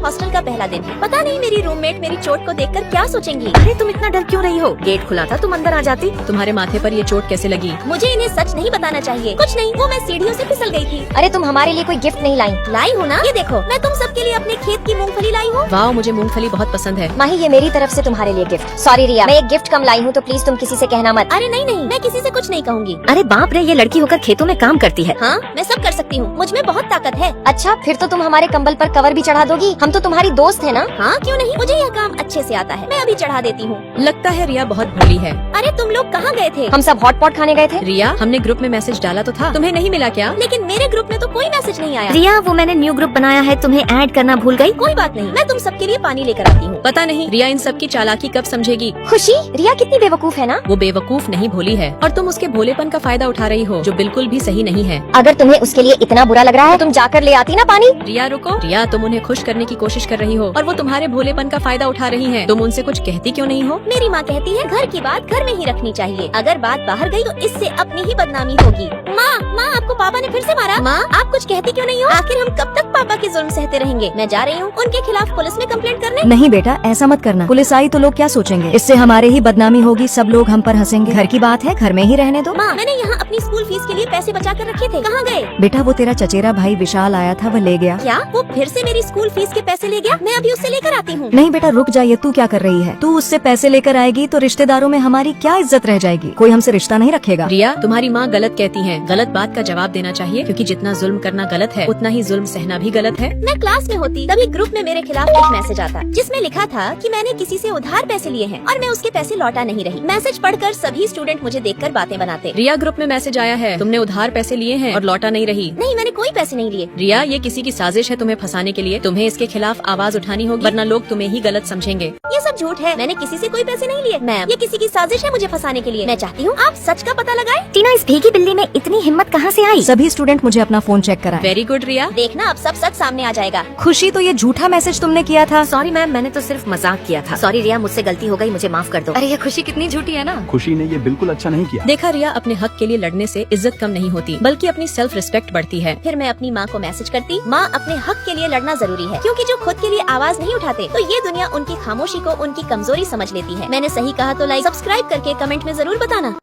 Hostel का पहला दिन है। पता नहीं मेरी रूममेट मेरी चोट को देखकर क्या सोचेंगी। अरे तुम इतना डर क्यों रही हो? गेट खुला था, तुम अंदर आ जाती। तुम्हारे माथे पर ये चोट कैसे लगी? मुझे इन्हें सच नहीं बताना चाहिए। कुछ नहीं, वो मैं सीढ़ियों से फिसल गई थी। अरे तुम हमारे लिए कोई गिफ्ट नहीं लाई? लाई हूँ ना, ये देखो मैं तुम सबके लिए अपने खेत की मूंगफली लाई हूँ। वाह, मुझे मूंगफली बहुत पसंद है। माही, ये मेरी तरफ से तुम्हारे लिए गिफ्ट। सॉरी रिया, मैं एक गिफ्ट कम लाई हूँ तो प्लीज तुम किसी से कहना मत। अरे नहीं नहीं, मैं किसी से कुछ नहीं कहूँगी। अरे बाप रे, ये लड़की होकर खेतों में काम करती है। हाँ, मैं सब कर सकती हूँ, मुझ में बहुत ताकत है। अच्छा, फिर तो तुम हमारे कंबल पर कवर भी चढ़ा दोगी। हम तो तुम्हारी दोस्त है ना। हाँ क्यों नहीं, मुझे यह काम अच्छे से आता है, मैं अभी चढ़ा देती हूँ। लगता है रिया बहुत भोली है। अरे तुम लोग कहाँ गए थे? हम सब हॉट पॉट खाने गए थे। रिया, हमने ग्रुप में मैसेज डाला तो था, तुम्हें नहीं मिला क्या? लेकिन मेरे ग्रुप में तो कोई मैसेज नहीं आया। रिया, वो मैंने न्यू ग्रुप बनाया है, तुम्हें ऐड करना भूल गई। कोई बात नहीं, मैं तुम सबके लिए पानी लेकर आती हूँ। पता नहीं रिया इन सब की चालाकी कब समझेगी। खुशी, रिया कितनी बेवकूफ है ना। वो बेवकूफ नहीं भोली है, और तुम उसके भोलेपन का फायदा उठा रही हो, जो बिल्कुल भी सही नहीं है। अगर तुम्हें उसके लिए इतना बुरा लग रहा है, तुम जाकर ले आती ना पानी। रिया रुको, रिया तुम उन्हें खुश करने की कोशिश कर रही हो और वो तुम्हारे भोलेपन का फायदा उठा रही हैं। तुम उनसे कुछ कहती क्यों नहीं हो? मेरी माँ कहती है घर की बात घर में ही रखनी चाहिए, अगर बात बाहर गई तो इससे अपनी ही बदनामी होगी। माँ, आपको पापा ने फिर से मारा। माँ, आप कुछ कहती क्यों नहीं हो? आखिर हम कब तक पापा के जुल्म सहते रहेंगे? मैं जा रही हूँ उनके खिलाफ पुलिस में कंप्लेंट करने। नहीं बेटा, ऐसा मत करना। पुलिस आई तो लोग क्या सोचेंगे? इससे हमारे ही बदनामी होगी, सब लोग हम पर हंसेंगे। घर की बात है, घर में ही रहने दो। माँ, मैंने यहाँ अपनी स्कूल फीस के लिए पैसे बचा कर रखे थे, कहाँ गए? बेटा, वो तेरा चचेरा भाई विशाल आया था, वो ले गया। क्या वो फिर से मेरी स्कूल फीस के पैसे ले गया? मैं अभी उससे लेकर आती हूँ। नहीं बेटा, रुक जाइए, तू क्या कर रही है? तू उससे पैसे लेकर आएगी तो रिश्तेदारों में हमारी क्या इज्जत रह जाएगी? कोई हमसे रिश्ता नहीं रखेगा। रिया, तुम्हारी माँ गलत कहती है, गलत बात का जवाब देना चाहिए, क्योंकि जितना जुल्म करना गलत है उतना ही जुल्म सहना भी गलत है। मैं क्लास में होती तभी ग्रुप में मेरे खिलाफ एक मैसेज आता जिसमें लिखा था कि मैंने किसी से उधार पैसे लिए हैं और मैं उसके पैसे लौटा नहीं रही। मैसेज पढ़कर सभी स्टूडेंट मुझे देखकर बातें बनाते। रिया, ग्रुप में मैसेज आया है, तुमने उधार पैसे लिए हैं और लौटा नहीं रही। नहीं, मैंने कोई पैसे नहीं लिए। रिया, ये किसी की साजिश है तुम्हें फंसाने के लिए। तुम्हें इसके खिलाफ आवाज उठानी होगी, वरना लोग तुम्हें ही गलत समझेंगे। ये सब झूठ है, मैंने किसी से कोई पैसे नहीं लिए। मैम, ये किसी की साजिश है मुझे फंसाने के लिए। मैं चाहती हूँ आप सच का पता लगाएं। टीना, इस भीगी बिल्ली में इतनी हिम्मत कहाँ से आई? सभी स्टूडेंट मुझे अपना फोन चेक कराएं। वेरी गुड रिया। देखना अब सब सच सामने आ जाएगा। खुशी, तो ये झूठा मैसेज तुमने किया था। सॉरी मैम, मैंने तो सिर्फ मजाक किया था। सॉरी रिया, मुझसे गलती हो गई, मुझे माफ कर दो। अरे ये खुशी कितनी झूठी है ना। खुशी ने ये बिल्कुल अच्छा नहीं किया। देखा रिया, अपने हक के लिए लड़ने से इज्जत कम नहीं होती, बल्कि अपनी सेल्फ रिस्पेक्ट बढ़ती है। फिर मैं अपनी माँ को मैसेज करती, माँ अपने हक के लिए लड़ना जरूरी है, क्योंकि जो खुद के लिए आवाज नहीं उठाते तो ये दुनिया उनकी खामोशी को उनकी कमजोरी समझ लेती है। मैंने सही कहा तो लाइक सब्सक्राइब करके कमेंट में जरूर बताना।